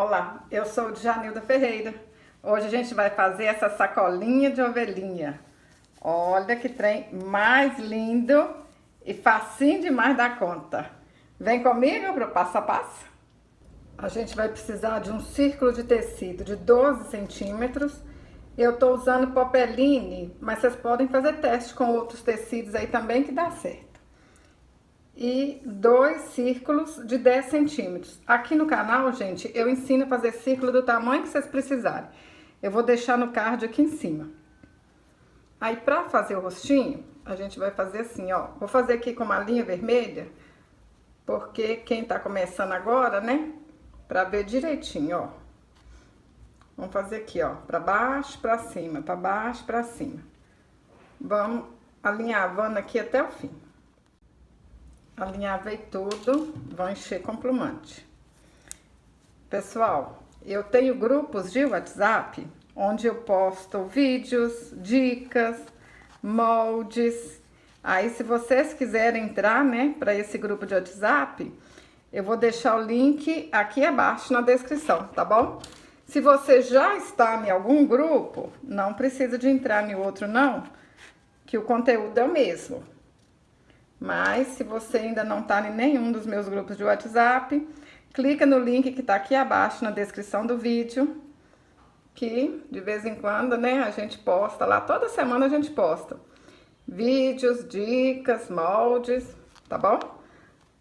Olá, eu sou Djanilda Ferreira. Hoje a gente vai fazer essa sacolinha de ovelhinha. Olha que trem mais lindo e facinho demais da conta. Vem comigo para o passo a passo. A gente vai precisar de um círculo de tecido de 12 centímetros. Eu estou usando popeline, mas vocês podem fazer teste com outros tecidos aí também que dá certo. E 2 círculos de 10 centímetros. Aqui no canal, gente, eu ensino a fazer círculo do tamanho que vocês precisarem. Eu vou deixar no card aqui em cima. Aí, pra fazer o rostinho, a gente vai fazer assim, ó. Vou fazer aqui com uma linha vermelha, porque quem tá começando agora, né? Pra ver direitinho, ó. Vamos fazer aqui, ó. Pra baixo, pra cima, pra baixo, pra cima. Vamos alinhavando aqui até o fim. Alinhavei tudo, vou encher com plumante. Pessoal, eu tenho grupos de WhatsApp onde eu posto vídeos, dicas, moldes. Aí, se vocês quiserem entrar, né, para esse grupo de WhatsApp, eu vou deixar o link aqui abaixo na descrição, tá bom? Se você já está em algum grupo, não precisa de entrar em outro não, que o conteúdo é o mesmo. Mas, se você ainda não está em nenhum dos meus grupos de WhatsApp, clica no link que está aqui abaixo na descrição do vídeo, que de vez em quando, né, a gente posta lá, toda semana a gente posta vídeos, dicas, moldes, tá bom?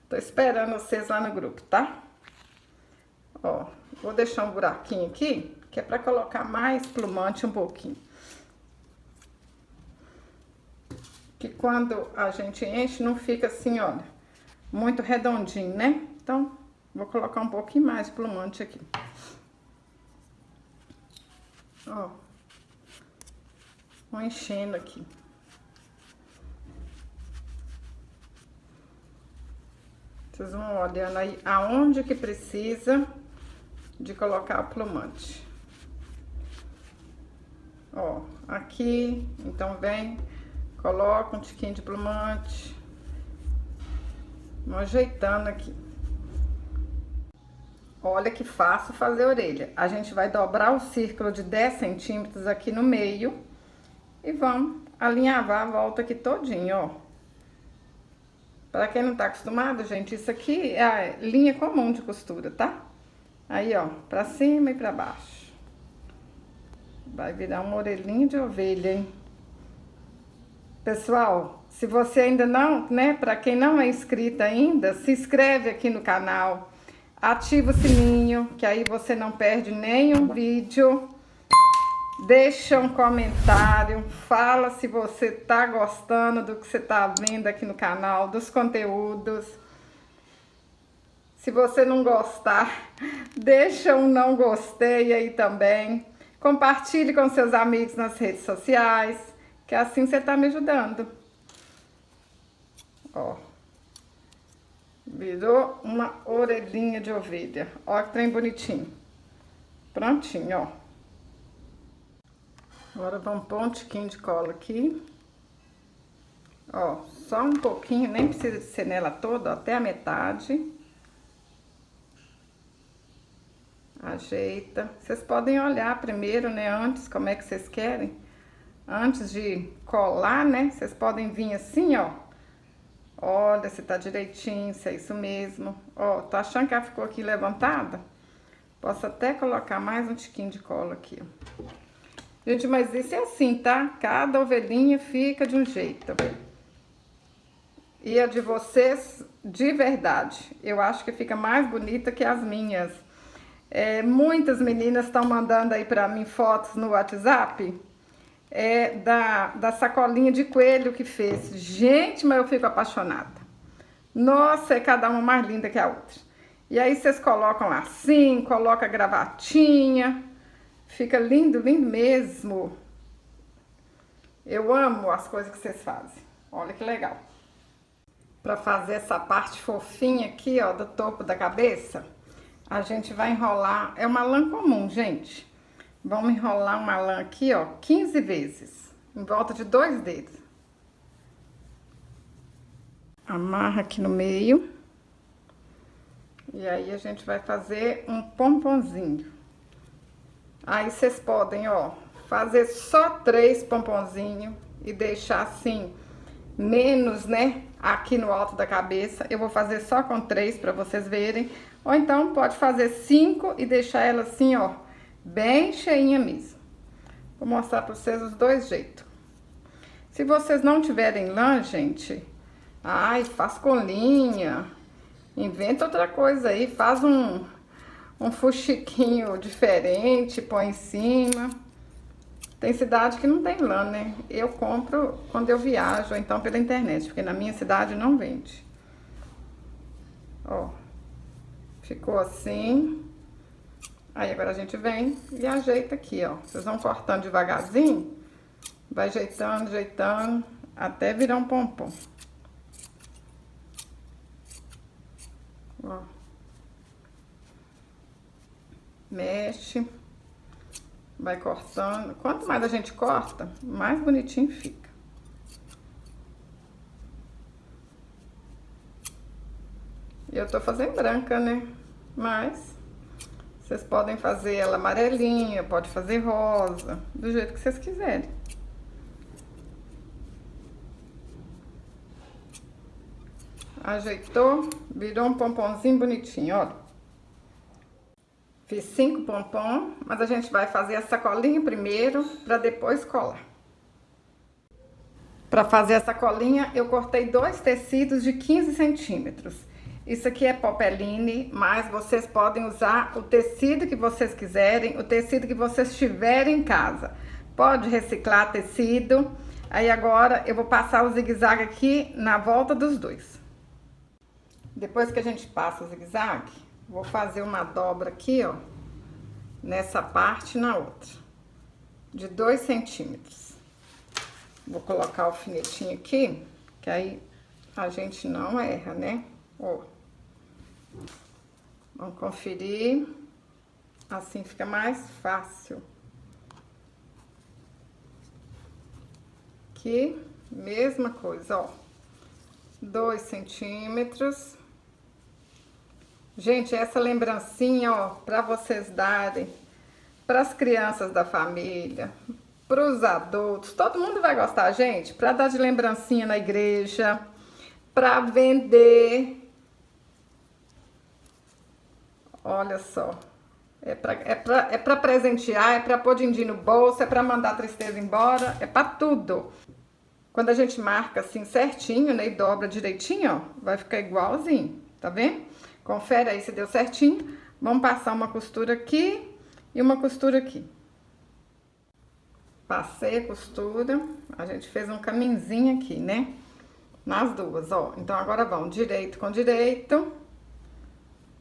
Tô esperando vocês lá no grupo, tá? Ó, vou deixar um buraquinho aqui, que é para colocar mais plumante um pouquinho. Que quando a gente enche, não fica assim, olha, muito redondinho, né? Então, vou colocar um pouquinho mais de plumante aqui. Ó. Vou enchendo aqui. Vocês vão olhando aí aonde que precisa de colocar o plumante. Ó, aqui, então vem... Coloca um tiquinho de plumante. Vamos ajeitando aqui. Olha que fácil fazer a orelha. A gente vai dobrar o círculo de 10 centímetros aqui no meio. E vamos alinhavar a volta aqui todinho, ó. Pra quem não tá acostumado, gente, isso aqui é a linha comum de costura, tá? Aí, ó, pra cima e pra baixo. Vai virar uma orelhinha de ovelha, hein? Pessoal, se você ainda não, né, para quem não é inscrito ainda, se inscreve aqui no canal, ativa o sininho, que aí você não perde nenhum vídeo, deixa um comentário, fala se você tá gostando do que você tá vendo aqui no canal, dos conteúdos. Se você não gostar, deixa um não gostei aí também, compartilhe com seus amigos nas redes sociais, que assim você tá me ajudando. Ó. Virou uma orelhinha de ovelha. Ó que trem bonitinho. Prontinho, ó. Agora vamos pôr um tiquinho de cola aqui. Ó, só um pouquinho, nem precisa de ser nela toda, ó, até a metade. Ajeita. Vocês podem olhar primeiro, né, antes, como é que vocês querem. Antes de colar, né, vocês podem vir assim, ó. Olha se tá direitinho, se é isso mesmo. Ó, tá achando que ela ficou aqui levantada? Posso até colocar mais um tiquinho de cola aqui, ó. Gente, mas isso é assim, tá? Cada ovelhinha fica de um jeito. E a de vocês, de verdade, eu acho que fica mais bonita que as minhas. Muitas meninas estão mandando aí pra mim fotos no WhatsApp. Da sacolinha de coelho que fez. Gente, mas eu fico apaixonada. Nossa, é cada uma mais linda que a outra. E aí vocês colocam assim, coloca a gravatinha. Fica lindo, lindo mesmo. Eu amo as coisas que vocês fazem. Olha que legal. Pra fazer essa parte fofinha aqui, ó, do topo da cabeça, a gente vai enrolar. É uma lã comum, gente. Vamos enrolar uma lã aqui, ó, 15 vezes, em volta de 2 dedos. Amarra aqui no meio. E aí a gente vai fazer um pomponzinho. Aí vocês podem, ó, fazer só 3 pomponzinhos e deixar assim, menos, né, aqui no alto da cabeça. Eu vou fazer só com 3 para vocês verem. Ou então pode fazer 5 e deixar ela assim, ó, bem cheinha mesmo. Vou mostrar para vocês os dois jeitos. Se vocês não tiverem lã, gente, ai, faz com linha. Inventa outra coisa aí, faz um fuxiquinho diferente, põe em cima. Tem cidade que não tem lã, né? Eu compro quando eu viajo, ou então pela internet, porque na minha cidade não vende. Ó, ficou assim. Aí agora a gente vem e ajeita aqui, ó. Vocês vão cortando devagarzinho, vai ajeitando, ajeitando, até virar um pompom. Ó. Mexe. Vai cortando. Quanto mais a gente corta, mais bonitinho fica. Eu tô fazendo branca, né? Mas vocês podem fazer ela amarelinha, pode fazer rosa, do jeito que vocês quiserem. Ajeitou, virou um pomponzinho bonitinho, olha. Fiz 5 pompom, mas a gente vai fazer a sacolinha primeiro, para depois colar. Para fazer a sacolinha, eu cortei 2 tecidos de 15 centímetros. Isso aqui é popeline, mas vocês podem usar o tecido que vocês quiserem, o tecido que vocês tiverem em casa. Pode reciclar tecido. Aí agora eu vou passar o zigue-zague aqui na volta dos dois. Depois que a gente passa o zigue-zague, vou fazer uma dobra aqui, ó, nessa parte e na outra, de 2 centímetros. Vou colocar o alfinetinho aqui, que aí a gente não erra, né? Ó. Vamos conferir. Assim fica mais fácil. Aqui, mesma coisa, ó. 2 centímetros. Gente, essa lembrancinha, ó, para vocês darem para as crianças da família, para os adultos, todo mundo vai gostar, gente, para dar de lembrancinha na igreja, para vender. Olha só, é para presentear, é para pôr din-din no bolso, é para mandar a tristeza embora, é para tudo. Quando a gente marca assim certinho, né, e dobra direitinho, ó, vai ficar igualzinho, tá vendo? Confere aí se deu certinho. Vamos passar uma costura aqui e uma costura aqui. Passei a costura, a gente fez um caminhozinho aqui, né? Nas duas, ó. Então agora vamos direito com direito.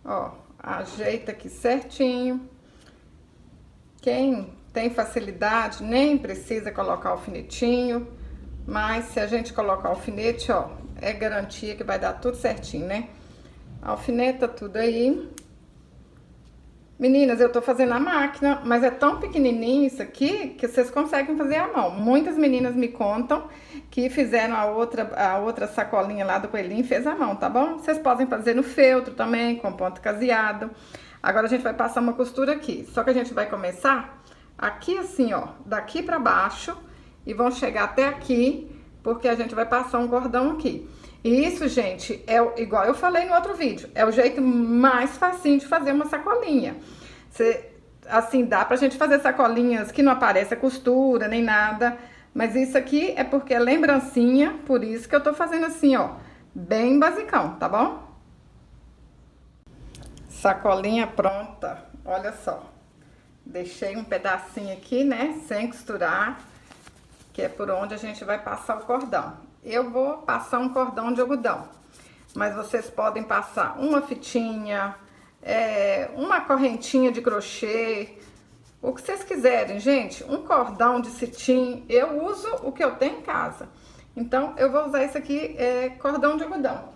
Ó, ajeita aqui certinho. Quem tem facilidade nem precisa colocar alfinetinho, mas se a gente colocar alfinete, ó, é garantia que vai dar tudo certinho, né? Alfineta tudo aí. Meninas, eu tô fazendo a máquina, mas é tão pequenininho isso aqui que vocês conseguem fazer à mão. Muitas meninas me contam que fizeram a outra sacolinha lá do coelhinho e fez à mão, tá bom? Vocês podem fazer no feltro também, com ponto caseado. Agora a gente vai passar uma costura aqui. Só que a gente vai começar aqui assim, ó, daqui pra baixo e vão chegar até aqui, porque a gente vai passar um cordão aqui. E isso, gente, é igual eu falei no outro vídeo, é o jeito mais facinho de fazer uma sacolinha. Assim, dá pra gente fazer sacolinhas que não aparece a costura, nem nada. Mas isso aqui é porque é lembrancinha, por isso que eu tô fazendo assim, ó, bem basicão, tá bom? Sacolinha pronta, olha só. Deixei um pedacinho aqui, né, sem costurar, que é por onde a gente vai passar o cordão. Eu vou passar um cordão de algodão, mas vocês podem passar uma fitinha, uma correntinha de crochê, o que vocês quiserem, gente. Um cordão de cetim, eu uso o que eu tenho em casa. Então, eu vou usar esse aqui, cordão de algodão.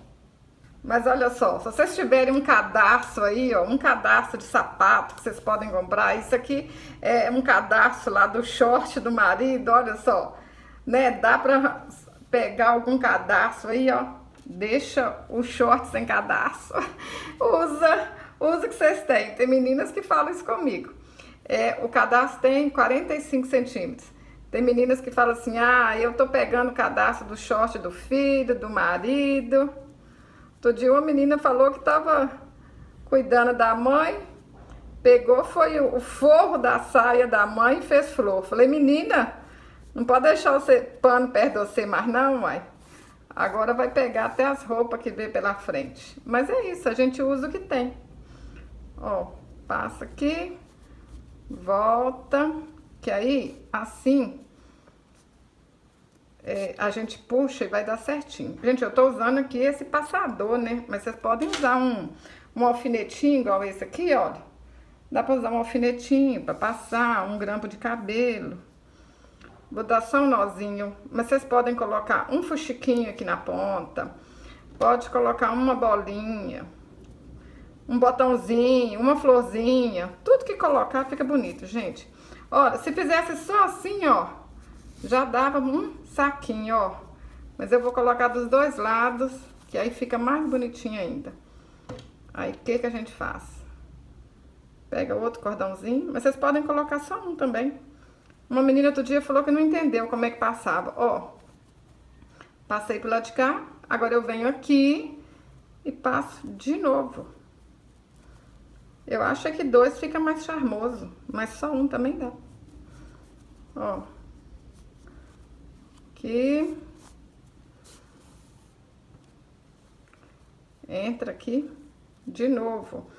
Mas olha só, se vocês tiverem um cadarço aí, ó, um cadarço de sapato que vocês podem comprar, isso aqui é um cadarço lá do short do marido, olha só, né? Dá pra pegar algum cadarço aí, ó, deixa o short sem cadarço. Usa o que vocês têm. Tem meninas que falam isso comigo. O cadarço tem 45 centímetros. Tem meninas que falam assim, eu tô pegando o cadastro do short do filho, do marido. Outro dia uma menina falou que tava cuidando da mãe, pegou, foi o forro da saia da mãe e fez flor. Falei, menina, não pode deixar o pano perto de você mais não, uai. Agora vai pegar até as roupas que vê pela frente. Mas é isso, a gente usa o que tem. Ó, passa aqui, volta, que aí, assim, a gente puxa e vai dar certinho. Gente, eu tô usando aqui esse passador, né? Mas vocês podem usar um alfinetinho igual esse aqui, olha. Dá pra usar um alfinetinho pra passar, um grampo de cabelo. Vou dar só um nozinho, mas vocês podem colocar um fuxiquinho aqui na ponta. Pode colocar uma bolinha, um botãozinho, uma florzinha. Tudo que colocar fica bonito, gente. Olha, se fizesse só assim, ó, já dava um saquinho, ó. Mas eu vou colocar dos dois lados, que aí fica mais bonitinho ainda. Aí, o que a gente faz? Pega outro cordãozinho, mas vocês podem colocar só um também. Uma menina outro dia falou que não entendeu como é que passava. Ó, passei pro lado de cá, agora eu venho aqui e passo de novo. Eu acho que dois fica mais charmoso, mas só um também dá. Ó. Aqui. Entra aqui de novo.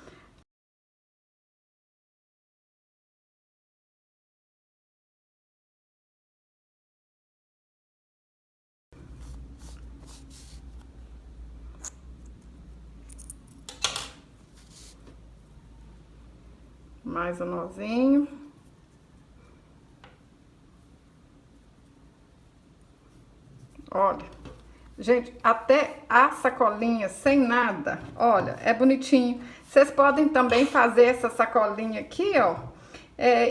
Mais um nozinho. Olha, gente, até a sacolinha sem nada, olha, é bonitinho. Vocês podem também fazer essa sacolinha aqui, ó,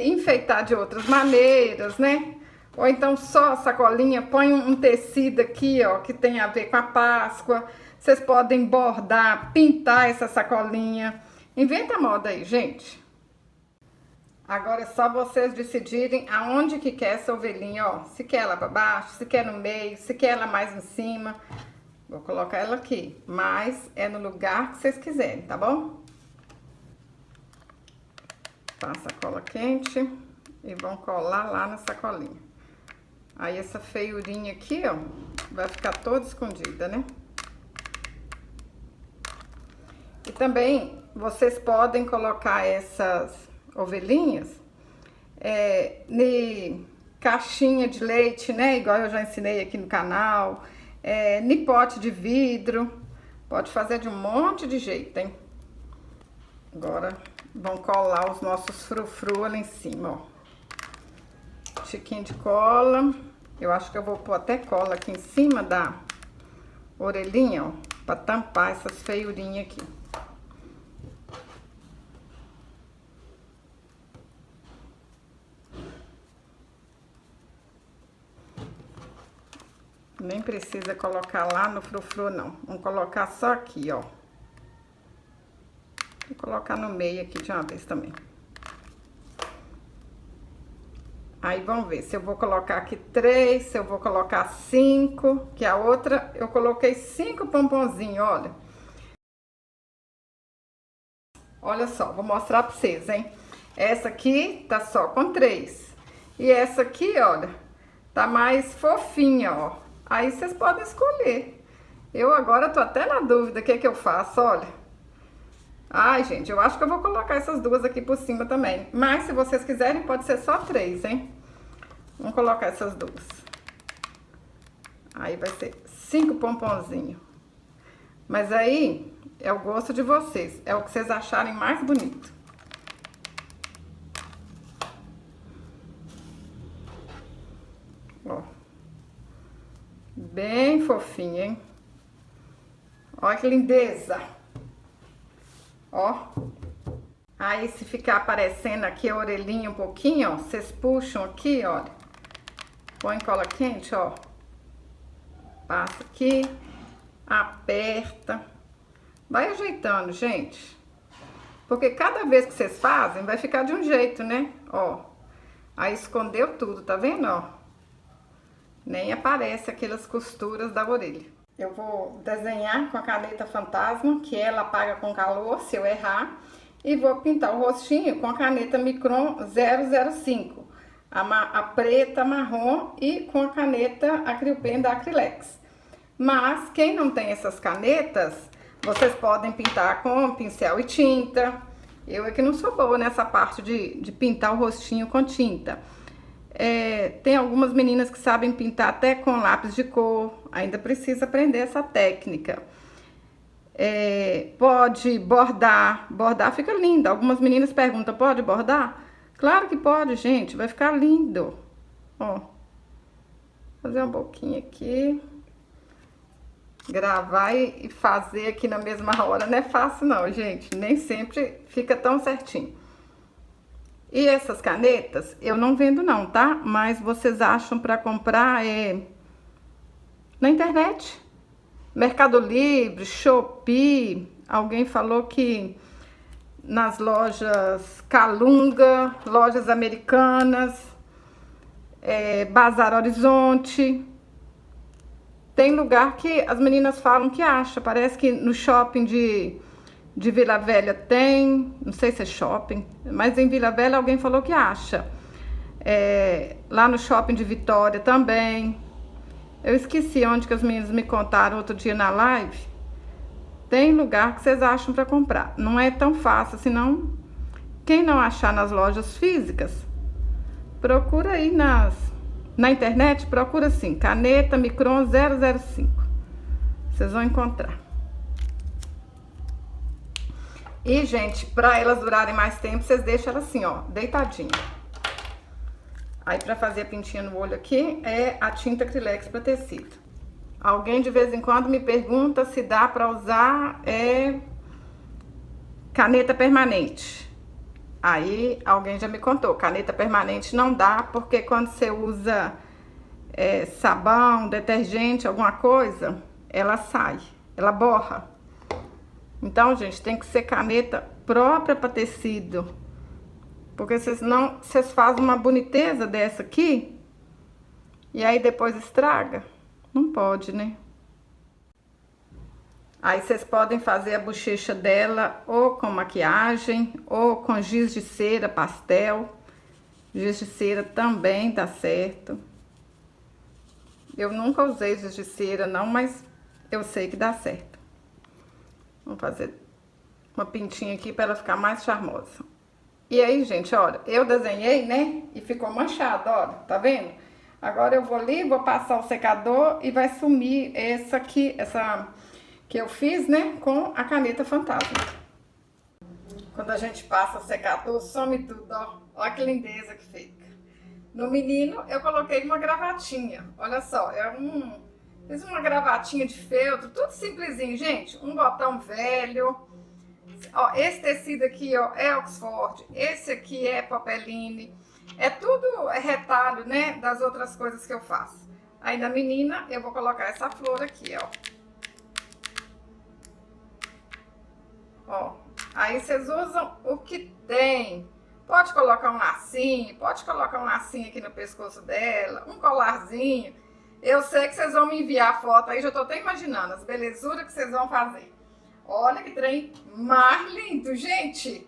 enfeitar de outras maneiras, né? Ou então só a sacolinha, põe um tecido aqui, ó, que tem a ver com a Páscoa. Vocês podem bordar, pintar essa sacolinha. Inventa moda aí, gente. Agora é só vocês decidirem aonde que quer essa ovelhinha, ó. Se quer ela pra baixo, se quer no meio, se quer ela mais em cima. Vou colocar ela aqui, mas é no lugar que vocês quiserem, tá bom? Passa a cola quente e vão colar lá na sacolinha. Aí essa feiurinha aqui, ó, vai ficar toda escondida, né? E também vocês podem colocar essas ovelhinhas em caixinha de leite, né? Igual eu já ensinei aqui no canal. Em pote de vidro. Pode fazer de um monte de jeito, hein? Agora vão colar os nossos frufru ali em cima, ó. Tiquinho de cola. Eu acho que eu vou pôr até cola aqui em cima da orelhinha, ó, pra tampar essas feiurinhas aqui. Nem precisa colocar lá no frufru, não. Vamos colocar só aqui, ó. Vou colocar no meio aqui de uma vez também. Aí, vamos ver se eu vou colocar aqui 3, se eu vou colocar 5, que a outra eu coloquei 5 pomponzinhos, olha. Olha só, vou mostrar pra vocês, hein. Essa aqui tá só com 3. E essa aqui, olha, tá mais fofinha, ó. Aí vocês podem escolher. Eu agora tô até na dúvida o que que eu faço, olha. Ai, gente, eu acho que eu vou colocar essas duas aqui por cima também. Mas se vocês quiserem, pode ser só 3, hein? Vamos colocar essas duas. Aí vai ser 5 pomponzinhos. Mas aí é o gosto de vocês. É o que vocês acharem mais bonito. Ó. Bem fofinho, hein? Olha que lindeza. Ó. Aí, se ficar aparecendo aqui a orelhinha um pouquinho, ó, vocês puxam aqui, olha. Põe cola quente, ó. Passa aqui. aperta. Vai ajeitando, gente. Porque cada vez que vocês fazem, vai ficar de um jeito, né? Ó, aí escondeu tudo, tá vendo, ó? Nem aparece aquelas costuras da orelha. Eu vou desenhar com a caneta fantasma, que ela apaga com calor se eu errar. E vou pintar o rostinho com a caneta Micron 005. A preta, marrom e com a caneta Acryl da Acrylex. Mas quem não tem essas canetas, vocês podem pintar com pincel e tinta. Eu é que não sou boa nessa parte de pintar o rostinho com tinta. Tem algumas meninas que sabem pintar até com lápis de cor. Ainda precisa aprender essa técnica. Pode bordar. Bordar fica lindo. Algumas meninas perguntam, pode bordar? Claro que pode, gente. Vai ficar lindo. Ó. Fazer uma boquinha aqui. Gravar e fazer aqui na mesma hora não é fácil não, gente. Nem sempre fica tão certinho. E essas canetas eu não vendo não, tá? Mas vocês acham para comprar na internet. Mercado Livre, Shopee. Alguém falou que nas lojas Calunga, lojas americanas, Bazar Horizonte. Tem lugar que as meninas falam que acha. Parece que no shopping de Vila Velha tem. Não sei se é shopping, mas em Vila Velha alguém falou que acha. Lá no shopping de Vitória também. Eu esqueci onde que as meninas me contaram outro dia na live. Tem lugar que vocês acham para comprar. Não é tão fácil, senão quem não achar nas lojas físicas, procura aí na internet, procura assim, caneta Micron 005. Vocês vão encontrar. E, gente, para elas durarem mais tempo, vocês deixam elas assim, ó, deitadinha. Aí, para fazer a pintinha no olho aqui, é a tinta Acrylex para tecido. Alguém de vez em quando me pergunta se dá para usar caneta permanente. Aí, alguém já me contou, caneta permanente não dá, porque quando você usa sabão, detergente, alguma coisa, ela sai, ela borra. Então, gente, tem que ser caneta própria para tecido. Porque senão vocês fazem uma boniteza dessa aqui e aí depois estraga. Não pode, né? Aí vocês podem fazer a bochecha dela ou com maquiagem ou com giz de cera pastel. Giz de cera também dá certo. Eu nunca usei giz de cera não, mas eu sei que dá certo. Vamos fazer uma pintinha aqui para ela ficar mais charmosa. E aí, gente, olha, eu desenhei, né? E ficou manchado, olha, tá vendo? Agora eu vou ali, vou passar o secador e vai sumir essa aqui, essa que eu fiz, né? Com a caneta fantasma. Quando a gente passa o secador, some tudo, ó. Olha que lindeza que fica. No menino, eu coloquei uma gravatinha. Olha só, fiz uma gravatinha de feltro, tudo simplesinho, gente. Um botão velho. Ó, esse tecido aqui, ó, é Oxford. Esse aqui é Popeline. É tudo retalho, né, das outras coisas que eu faço. Aí na menina, eu vou colocar essa flor aqui, ó. Ó, aí vocês usam o que tem. Pode colocar um lacinho, pode colocar um lacinho aqui no pescoço dela, um colarzinho. Eu sei que vocês vão me enviar foto aí, já tô até imaginando as belezuras que vocês vão fazer. Olha que trem mais lindo, gente.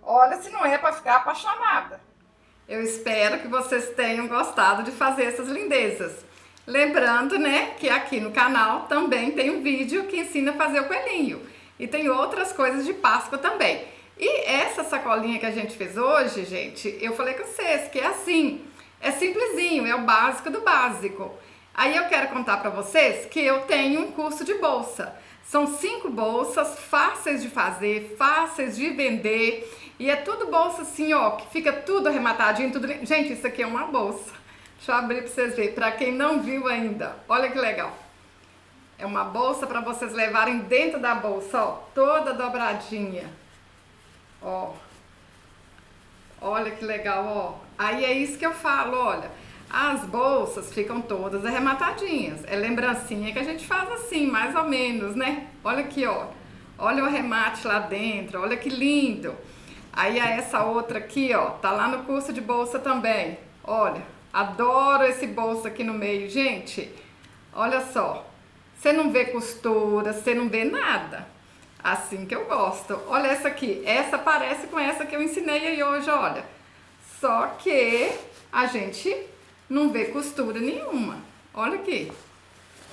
Olha se não é para ficar apaixonada. Eu espero que vocês tenham gostado de fazer essas lindezas. Lembrando, né, que aqui no canal também tem um vídeo que ensina a fazer o coelhinho. E tem outras coisas de Páscoa também. E essa sacolinha que a gente fez hoje, gente, eu falei com vocês que é assim, é simplesinho, é o básico do básico. Aí eu quero contar pra vocês que eu tenho um curso de bolsa. São 5 bolsas fáceis de fazer, fáceis de vender. E é tudo bolsa assim, ó, que fica tudo arrematadinho, tudo... Gente, isso aqui é uma bolsa. Deixa eu abrir pra vocês verem, pra quem não viu ainda. Olha que legal. É uma bolsa pra vocês levarem dentro da bolsa, ó, toda dobradinha. Ó. Olha que legal, ó. Aí é isso que eu falo, olha. As bolsas ficam todas arrematadinhas. É lembrancinha que a gente faz assim, mais ou menos, né? Olha aqui, ó. Olha o arremate lá dentro, olha que lindo. Aí essa outra aqui, ó, tá lá no curso de bolsa também. Olha, adoro esse bolso aqui no meio, gente. Olha só. Você não vê costura, você não vê nada. Assim que eu gosto. Olha essa aqui. Essa parece com essa que eu ensinei aí hoje, olha. Só que a gente não vê costura nenhuma. Olha aqui.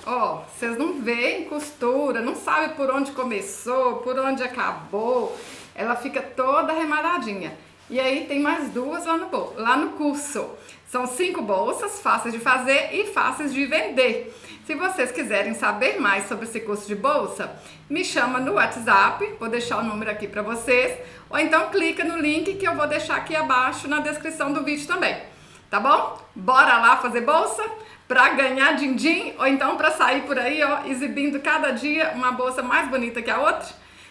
Ó, vocês não veem costura, não sabem por onde começou, por onde acabou. Ela fica toda arrematadinha. E aí tem mais duas lá no curso. São 5 bolsas, fáceis de fazer e fáceis de vender. Se vocês quiserem saber mais sobre esse curso de bolsa, me chama no WhatsApp, vou deixar o número aqui para vocês, ou então clica no link que eu vou deixar aqui abaixo na descrição do vídeo também, tá bom? Bora lá fazer bolsa para ganhar din-din, ou então para sair por aí, ó, exibindo cada dia uma bolsa mais bonita que a outra.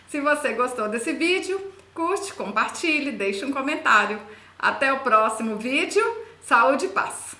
Se você gostou desse vídeo, curte, compartilhe, deixe um comentário. Até o próximo vídeo. Saúde e paz!